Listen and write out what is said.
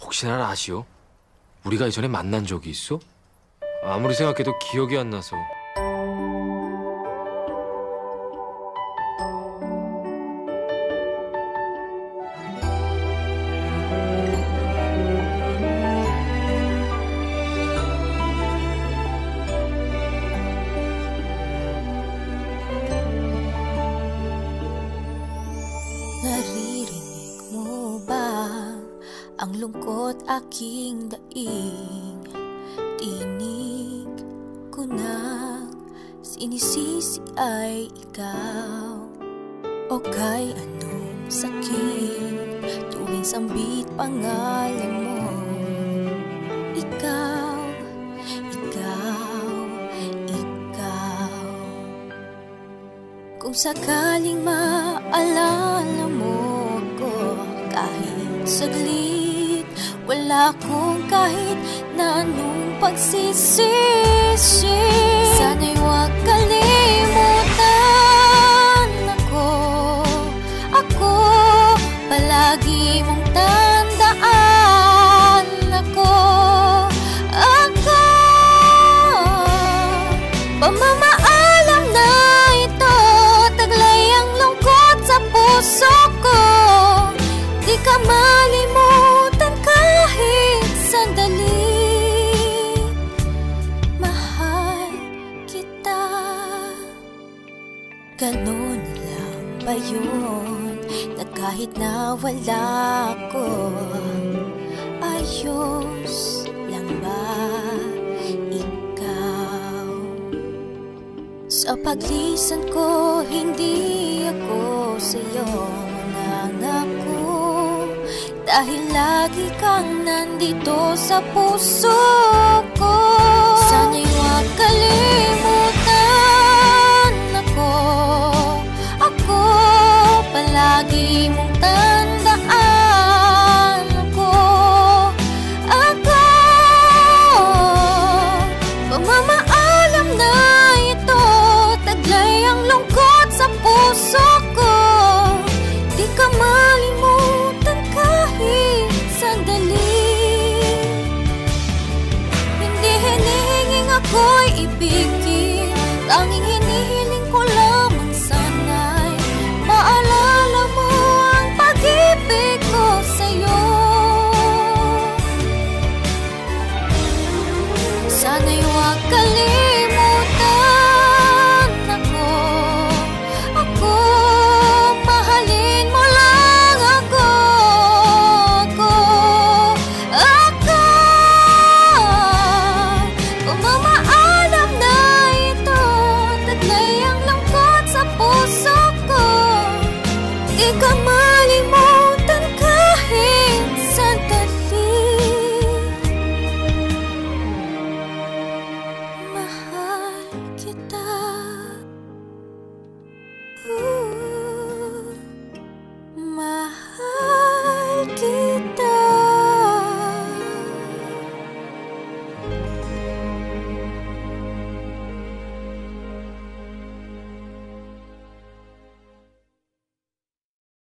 혹시 날 아시오? 우리가 예전에 만난 적이 있어? 아무리 생각해도 기억이 안 나서. Naririnig mo ba ang lungkot aking daing? Tinig ko na sinisisi ay ikaw. O kay anong sakit tuwing sambit pangalan mo? Ikaw, ikaw, ikaw. Kung sakaling maalala mo ko kahit saglit, wala kong kahit na anong pagsisisi. Sana'y huwag kalimutan ako palagi mong tandaan ako pamamaalam na ito, taglay ang lungkot sa puso ko. Di ka malimutan kahit sandali, mahal kita. Ganun lang ba yun, na kahit na wala ko, ayos lang ba ikaw? Sa paglisan ko, hindi ako sa'yo nangako, dahil lagi kang nandito sa puso ko. Sana'y huwag kalimutan ako palagi mong tandaan ako pamamaalam na ito, taglay ang lungkot sa puso ko. Di ka malimutan kahit sandali. Hindi hinihinging ako'y ibigin, tanging hinihiling ko lamang sana'y maalala mo ang pag-ibig ko sa'yo. Sana'y huwag kalimutan ako mahalin mo lang ako kung mamaalam na ito, taglay ang lungkot sa puso ko. Di ka